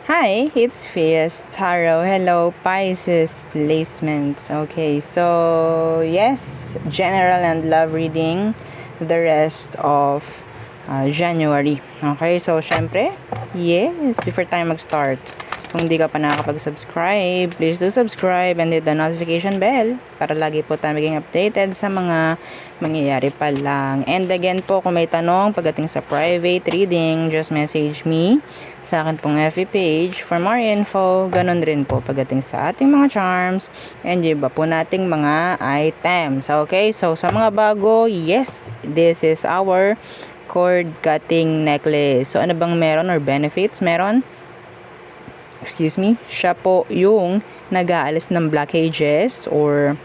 Hi, it's Fias Tarot. Hello, Pisces placements. Okay, so yes, general and love reading the rest of January. Okay, so syempre, yes, before tayo mag-start, kung di ka pa nakakapag-subscribe, please do subscribe and hit the notification bell para lagi po tayo maging updated sa mga mangyayari pa lang. And again po, kung may tanong pagdating sa private reading, just message me sa akin pong FB page for more info. Ganon rin po pagdating sa ating mga charms and iba po nating mga items. Okay, so sa mga bago, yes, this is our cord cutting necklace. So ano bang meron or benefits? Meron, siya po yung nag-aalis ng blockages or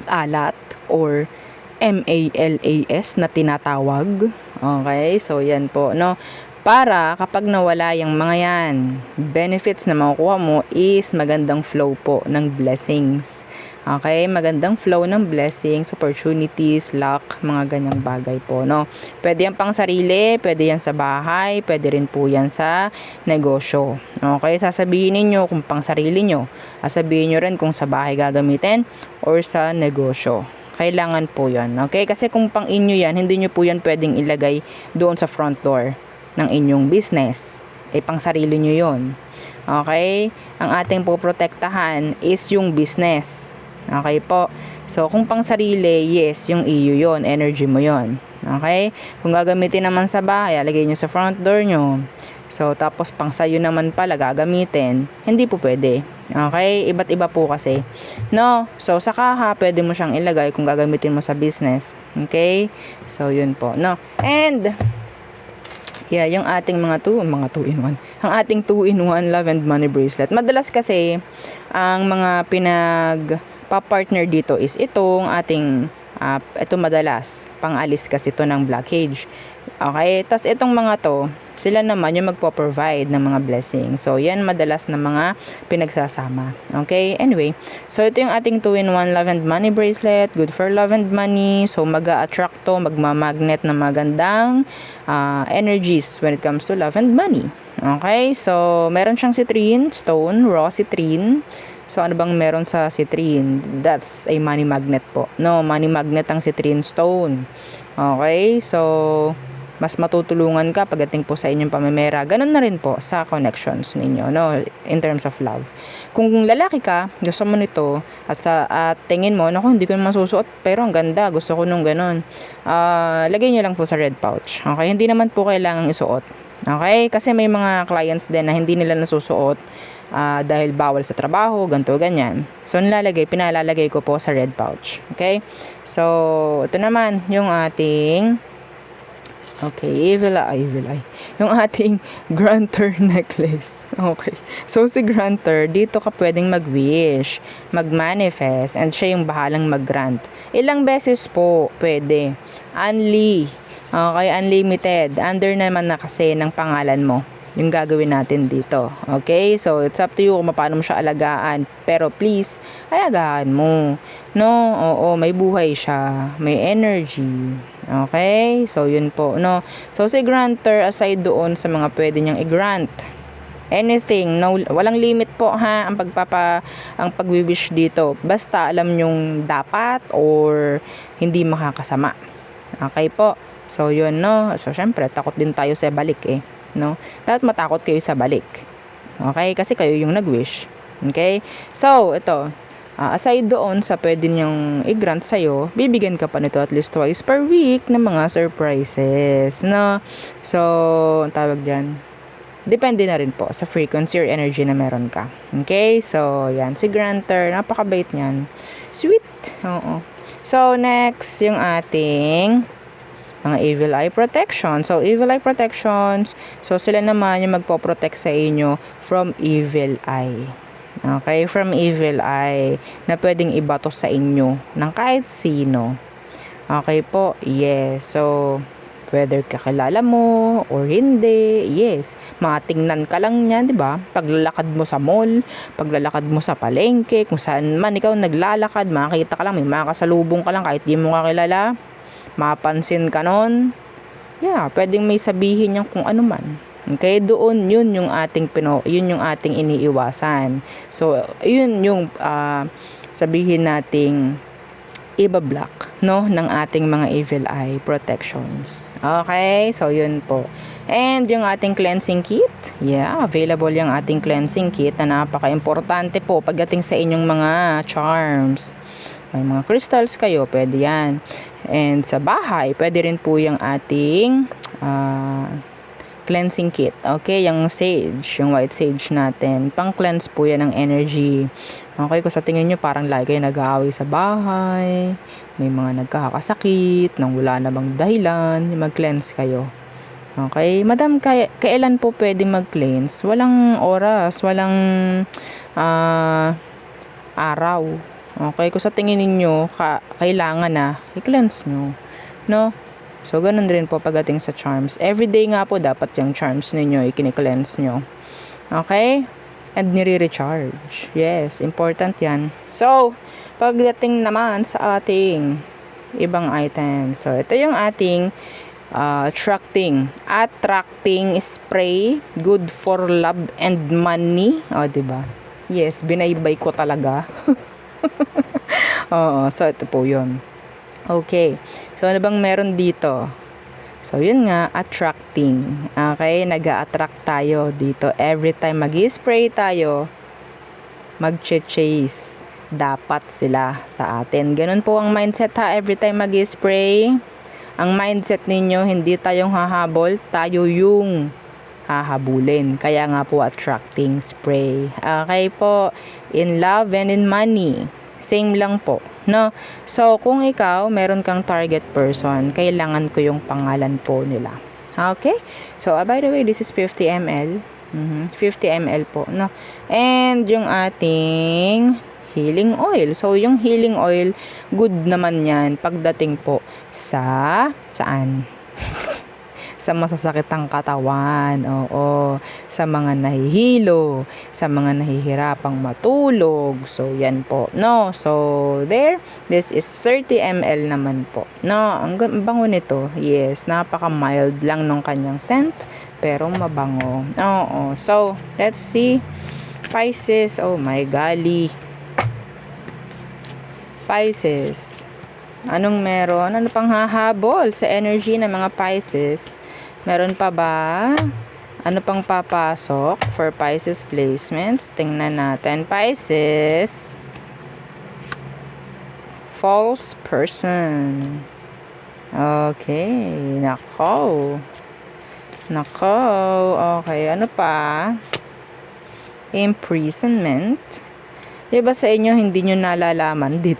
alat or MALAS na tinatawag. Okay, so yan po, no? Para kapag nawala yung mga yan, benefits na makukuha mo is magandang flow po ng blessings. Okay, magandang flow ng blessings, opportunities, luck, mga ganyang bagay po, no? Pwede yan pang sarili, pwede yan sa bahay, pwede rin po yan sa negosyo. Okay, sasabihin niyo kung pang sarili nyo, sasabihin nyo rin kung sa bahay gagamitin or sa negosyo. Kailangan po yan. Okay, kasi kung pang inyo yan, hindi nyo po yan pwedeng ilagay doon sa front door ng inyong business. Pang sarili nyo yon. Okay, ang ating po protektahan is yung business. Okay po. So, kung pang sarili, yes, yung iyo yon, energy mo yon. Okay? Kung gagamitin naman sa bahay, lagay nyo sa front door nyo. So, tapos pang sayo naman pala gagamitin, hindi po pwede. Okay? Iba't iba po kasi. No? So, sa kaha, pwede mo siyang ilagay kung gagamitin mo sa business. Okay? So, yun po. No? And, yeah, yung ating mga 2-in-1. Ang ating 2-in-1 love and money bracelet. Madalas kasi, ang mga pa-partner dito is itong ating ito madalas pang-alis kasi ito ng blockage. Okay, tas itong mga to, sila naman yung magpo-provide ng mga blessings. So yan madalas na mga pinagsasama. Okay, anyway, so ito yung ating 2-in-1 love and money bracelet, good for love and money. So mag-a-attract to, magma-magnet ng magandang energies when it comes to love and money. Okay, so meron siyang citrine stone, raw citrine. So, ano bang meron sa citrine? That's a money magnet po. No, money magnet ang citrine stone. Okay? So, mas matutulungan ka pagdating po sa inyong pamimera. Ganun na rin po sa connections ninyo, no? In terms of love. Kung lalaki ka, gusto mo nito, at tingin mo, naku, hindi ko naman susuot, pero ang ganda, gusto ko nung ganun. Lagay nyo lang po sa red pouch. Okay? Hindi naman po kailangang isuot. Okay? Kasi may mga clients din na hindi nila nasusuot dahil bawal sa trabaho, ganito, ganyan. So, pinalalagay ko po sa red pouch. Okay? So, ito naman, yung ating evil eye. Yung ating grantor necklace. Okay. So, si grantor, dito ka pwedeng mag-wish, mag-manifest, and siya yung bahalang mag-grant. Ilang beses po pwede. Only. Okay, unlimited. Under naman na kasi ng pangalan mo yung gagawin natin dito. Okay? So, it's up to you kung paano mo siya alagaan. Pero please, alagaan mo. No? Oo, may buhay siya. May energy. Okay? So, yun po. No? So, si grantor, aside doon sa mga pwede niyang i-grant, anything, no, walang limit po ha, ang pag-wish dito. Basta alam nyong dapat or hindi makakasama. Okay po? So, yun, no? So, syempre, takot din tayo sa balik no? Dapat matakot kayo sa balik. Okay? Kasi kayo yung nag-wish. Okay? So, ito. Aside doon sa pwede niyong i-grant sa'yo, bibigyan ka pa nito at least twice per week ng mga surprises. No? So, ang tawag dyan, depende na rin po sa frequency or energy na meron ka. Okay? So, yan. Si grantor, napakabait niyan. Sweet. Oo. So, next, yung ating mga evil eye protection. So, evil eye protections, so sila naman yung magpo-protect sa inyo from evil eye. Okay? From evil eye na pwedeng ibato sa inyo ng kahit sino. Okay po? Yes. So, whether kakilala mo or hindi, yes. Matingnan ka lang niya, di ba? Paglalakad mo sa mall, paglalakad mo sa palengke, kung saan man ikaw naglalakad, makakita ka lang, may makasalubong ka lang kahit di mo kakilala. Mapansin ka nun, yeah, pwedeng may sabihin niyang kung ano man. Okay, doon yun yung ating yun yung ating iniiwasan. So, yun yung sabihin nating iba-block, no, ng ating mga evil eye protections. Okay, so yun po. And yung ating cleansing kit, yeah, available yung ating cleansing kit na napaka-importante po pagdating sa inyong mga charms. May mga crystals kayo, pwede yan. And sa bahay, pwede rin po yung ating cleansing kit. Okay, yung sage, yung white sage natin. Pang-cleanse po yan ng energy. Okay, kung sa tingin nyo parang lagi kayo nag-aaway sa bahay, may mga nagkakasakit, nang wala namang dahilan, mag-cleanse kayo. Okay, madam, kailan po pwede mag-cleanse? Walang oras, walang araw. Okay, kung sa tingin niyo kailangan na, i-cleanse nyo. No? So, ganun rin po pagdating sa charms. Everyday nga po dapat yung charms ninyo, i-cleanse nyo. Okay? And nire-recharge. Yes, important yan. So, pagdating naman sa ating ibang item. So, ito yung ating attracting spray, good for love and money. O, diba? Yes, binaybay ko talaga. Oo, so ito po yun. Okay, so ano bang meron dito? So yun nga, attracting. Okay, nag-a-attract tayo dito. Every time mag-spray tayo, mag-chase. Dapat sila sa atin. Ganun po ang mindset ha, every time mag-spray. Ang mindset ninyo, hindi tayong hahabol, tayo yung hahabulin. Kaya nga po attracting spray. Okay po, in love and in money. Same lang po, no? So, kung ikaw, meron kang target person, kailangan ko yung pangalan po nila. Okay? So, by the way, this is 50 ml. 50 ml po, no? And yung ating healing oil. So, yung healing oil, good naman yan pagdating po sa saan? Sa masasakitang katawan, oo, sa mga nahihilo, sa mga nahihirapang matulog. So, yan po, no? So, there, this is 30 ml naman po, no? Ang bango nito, yes, napaka-mild lang ng kanyang scent, pero mabango. Oo, so, let's see. Pisces, oh my golly. Pisces. Anong meron? Ano pang hahabol sa energy ng mga Pisces? Meron pa ba? Ano pang papasok for Pisces placements? Tingnan natin. Pisces. False person. Okay. Nako. Okay. Ano pa? Imprisonment. Diba sa inyo, hindi nyo nalalaman? Di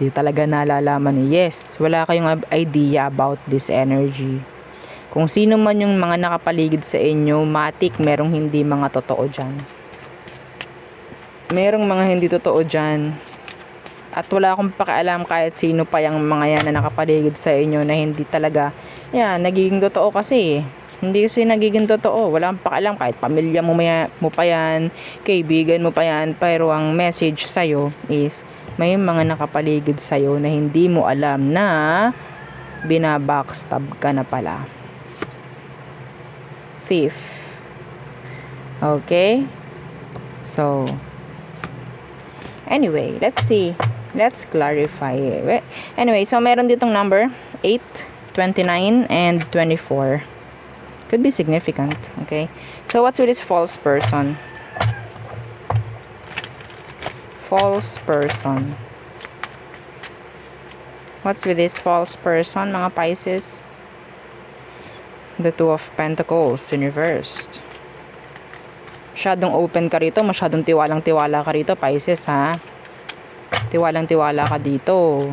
talaga nalalaman. Yes, wala kayong idea about this energy. Kung sino man yung mga nakapaligid sa inyo, matik, merong hindi mga totoo dyan. Merong mga hindi totoo dyan. At wala akong pakialam kahit sino pa yung mga yan na nakapaligid sa inyo na hindi talaga, yan, nagiging totoo kasi. Hindi kasi nagiging totoo. Wala akong pakialam kahit pamilya mo pa yan, kaibigan mo pa yan, pero ang message sa'yo is, may mga nakapaligid sa'yo na hindi mo alam na binabackstab ka na pala. Fifth. Okay? So, anyway, let's see. Let's clarify. Anyway, so meron ditong number 8, 29, and 24. Could be significant. Okay? So, what's with this false person? False person. What's with this false person, mga Pisces? The Two of Pentacles, reversed. Masyadong open ka rito, masyadong tiwalang-tiwala ka rito, Pisces, ha? Tiwalang-tiwala ka dito.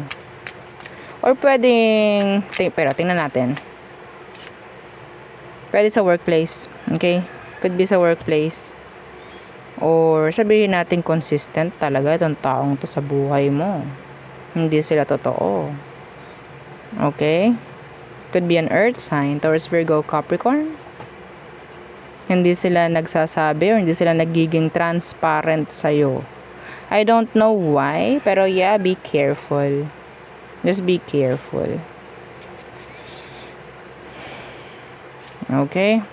Or pwedeng, pero tingnan natin. Pwede sa workplace, okay? Could be sa workplace. Or sabihin natin consistent talaga itong taong to sa buhay mo. Hindi sila totoo. Okay? Could be an earth sign, Taurus, Virgo, Capricorn. Hindi sila nagsasabi or hindi sila nagiging transparent sa'yo. I don't know why, pero yeah, be careful. Just be careful. Okay?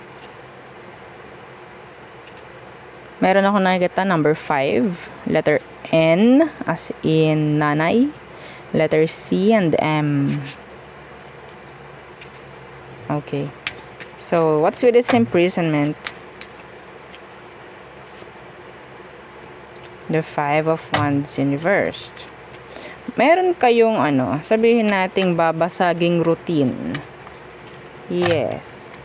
Meron ako nakikita number 5, letter N as in nanay, letter C and M. Okay. So, what's with this imprisonment? The 5 of Wands universe. Meron kayong sabihin nating babasaging routine. Yes.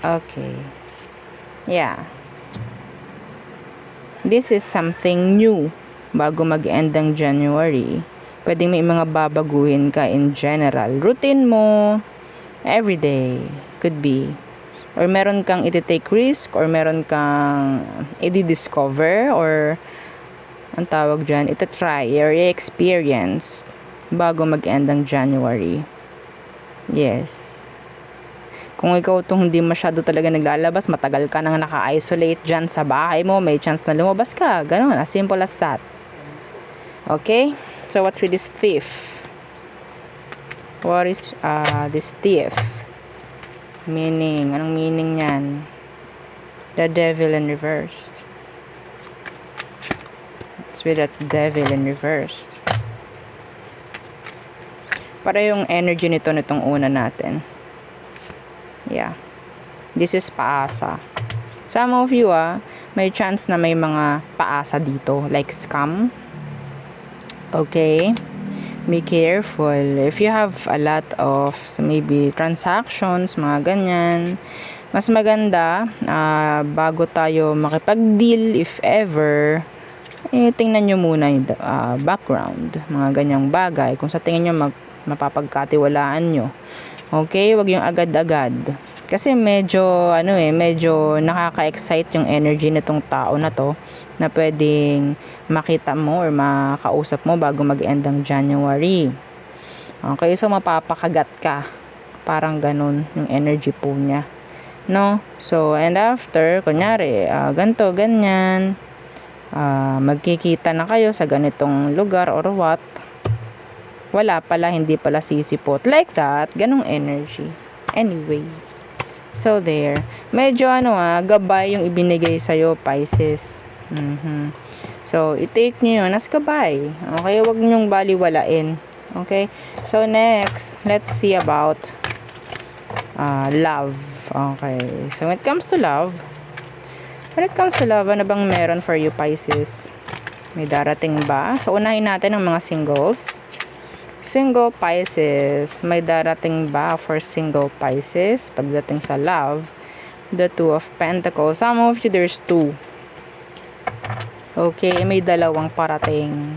Okay. Yeah. This is something new bago mag-end ang January. Pwedeng may mga babaguhin ka in general. Routine mo, everyday, could be. Or meron kang iti-take risk, or meron kang i-discover, or ang tawag dyan, iti-try, or i-experience bago mag-end ang January. Yes. Kung ikaw itong hindi masyado talaga naglalabas, matagal ka nang naka-isolate dyan sa bahay mo, may chance na lumabas ka. Ganon, as simple as that. Okay? So, what's with this thief? What is this thief? Meaning, anong meaning niyan? The devil in reversed. What's with that devil in reversed? Para yung energy nitong una natin. Yeah. This is paasa. Some of you, may chance na may mga paasa dito. Like scam. Okay? Be careful. If you have a lot of maybe transactions, mga ganyan, mas maganda, bago tayo makipag-deal, if ever, tingnan nyo muna yung background. Mga ganyang bagay. Kung sa tingin nyo mapapagkatiwalaan nyo. Okay? Wag yung agad-agad. Kasi medyo nakaka-excite yung energy nitong tao na to, na pwedeng makita mo or makausap mo bago mag-end ang January. Okay, so mapapakagat ka. Parang ganun yung energy po niya. No? So, and after, kunyari, ganito, ganyan, magkikita na kayo sa ganitong lugar or what, wala pala, hindi pala sisipot. Like that, ganung energy. Anyway. So, there. Medyo gabay yung ibinigay sa'yo, Pisces. So, i-take nyo yun as gabay. Okay, wag nyong baliwalain. Okay, so next, let's see about love. Okay, so when it comes to love, ano bang meron for you, Pisces? May darating ba? So, unahin natin ang mga singles. Single Pisces, may darating ba for single Pisces pagdating sa love? The Two of Pentacles. Some of you, there's 2. Okay, may dalawang parating.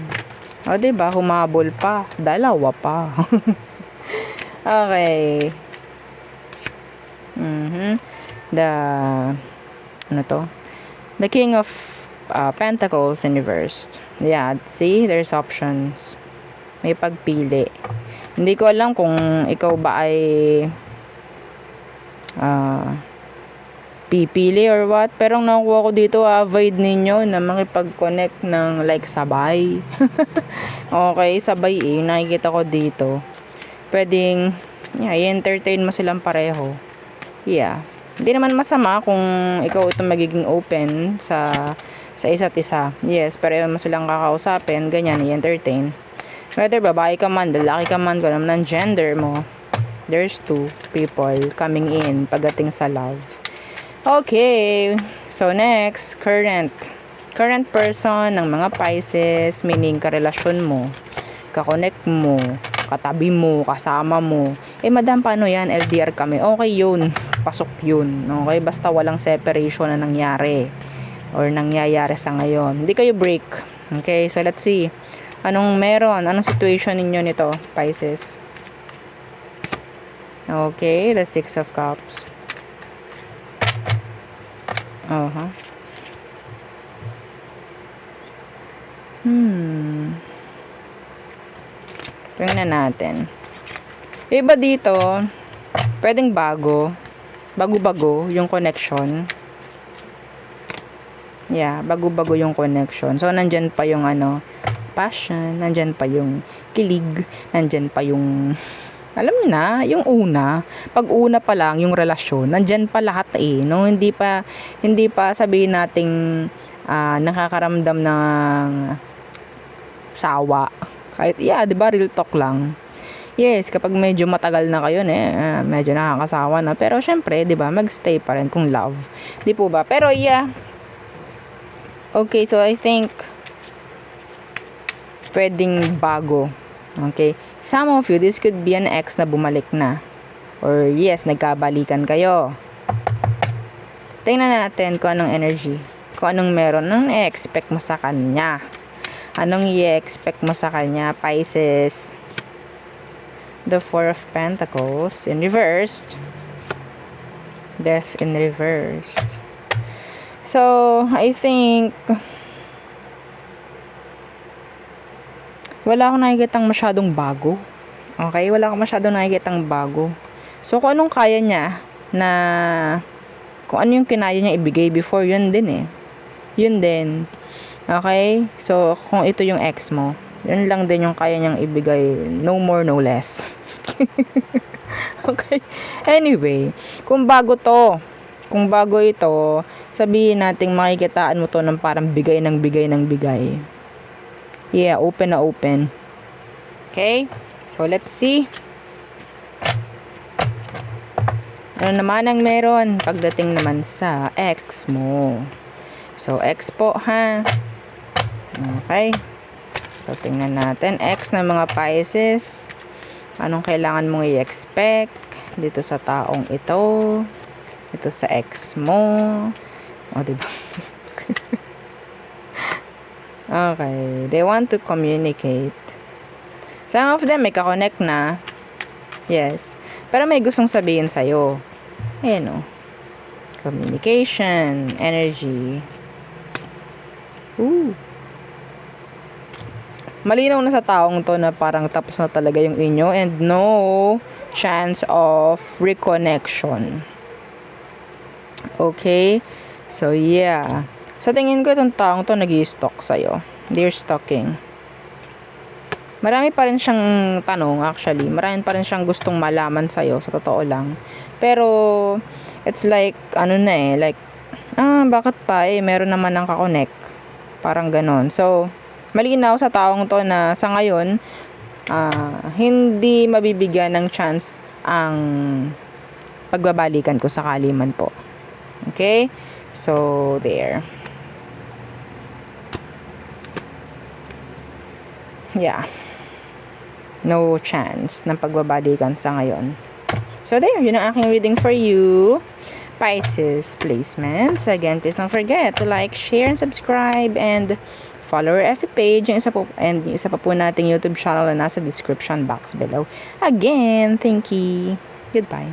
O, diba? Humabol pa. Dalawa pa. Okay. The King of Pentacles in reverse. Yeah, see? There's options. May pagpili. Hindi ko alam kung ikaw ba ay pipili or what. Pero ang nakuha ko dito, avoid ninyo na makipag-connect ng like sabay. Okay, sabay nakikita ko dito. Pwedeng, i-entertain mo silang pareho. Yeah. Hindi naman masama kung ikaw itong magiging open sa isa't isa. Yes, pareho mo silang kakausapin, ganyan, i-entertain. Whether babae ka man, lalaki ka man, kung ano man ang gender mo, there's 2 people coming in pagdating sa love. Okay, so next, current person ng mga Pisces, meaning karelasyon mo, kakonect mo, katabi mo, kasama mo. Madam, paano yan? LDR kami. Okay yun, pasok yun. Okay, basta walang separation na nangyari or nangyayari sa ngayon. Hindi kayo break. Okay, so let's see. Anong meron? Anong situation ninyo nito, Pisces? Okay, the 6 of Cups. Tingnan natin. Iba dito, pwedeng bago-bago yung connection. Yeah, bago-bago yung connection. So, nandyan pa yung passion, nandyan pa yung kilig, nandyan pa yung Alam niyo na, yung una, pag una pa lang yung relasyon, nandyan pa lahat no? Hindi pa sabihin nating nakakaramdam ng sawa. Kahit, di ba, real talk lang. Yes, kapag medyo matagal na kayo, medyo nakakasawa na. Pero, syempre, di ba, magstay pa rin kung love. Di po ba? Pero, okay, so I think, pwedeng bago. Okay? Some of you, this could be an ex na bumalik na. Or, yes, nagkabalikan kayo. Tingnan natin kung anong energy. Kung anong meron. Anong i-expect mo sa kanya? Anong i-expect mo sa kanya, Pisces? The Four of Pentacles in reversed. Death in reversed. So, I think wala akong nakikitang masyadong bago. Okay? Wala akong masyadong nakikitang bago. So, kung anong kaya niya kung ano yung kinaya niya ibigay before, yun din Yun din. Okay? So, kung ito yung ex mo, yun lang din yung kaya niyang ibigay. No more, no less. Okay? Anyway, kung bago ito, sabihin nating makikitaan mo to ng parang bigay ng bigay ng bigay. Yeah, open na open. Okay? So, let's see. Ano naman ang meron pagdating naman sa ex mo? So, ex po, ha? Okay. So, tingnan natin. Ex na mga Pisces. Anong kailangan mong i-expect dito sa taong ito? Ito sa ex mo. O, diba? Okay. They want to communicate. Some of them may kakonect na. Yes. Pero may gustong sabihin sa'yo. Ayan o. Communication. Energy. Ooh. Malinaw na sa taong to na parang tapos na talaga yung inyo and no chance of reconnection. Okay? So, yeah. Sa tingin ko, itong taong to nag-i-stalk sa'yo. They're stalking. Marami pa rin siyang tanong, actually. Marami pa rin siyang gustong malaman sa'yo, sa totoo lang. Pero, it's like, like, bakit pa meron naman ng kakonect. Parang ganon. So, malinaw sa taong to na sa ngayon, hindi mabibigyan ng chance ang pagbabalikan ko sakali man po. Okay? So, there. Yeah. No chance ng pagbabalikan sa ngayon. So, there. Yun ang aking reading for you. Pisces placements. Again, please don't forget to like, share, and subscribe. And follow our FB page. Yung isa pa po nating YouTube channel na nasa description box below. Again, thank you. Goodbye.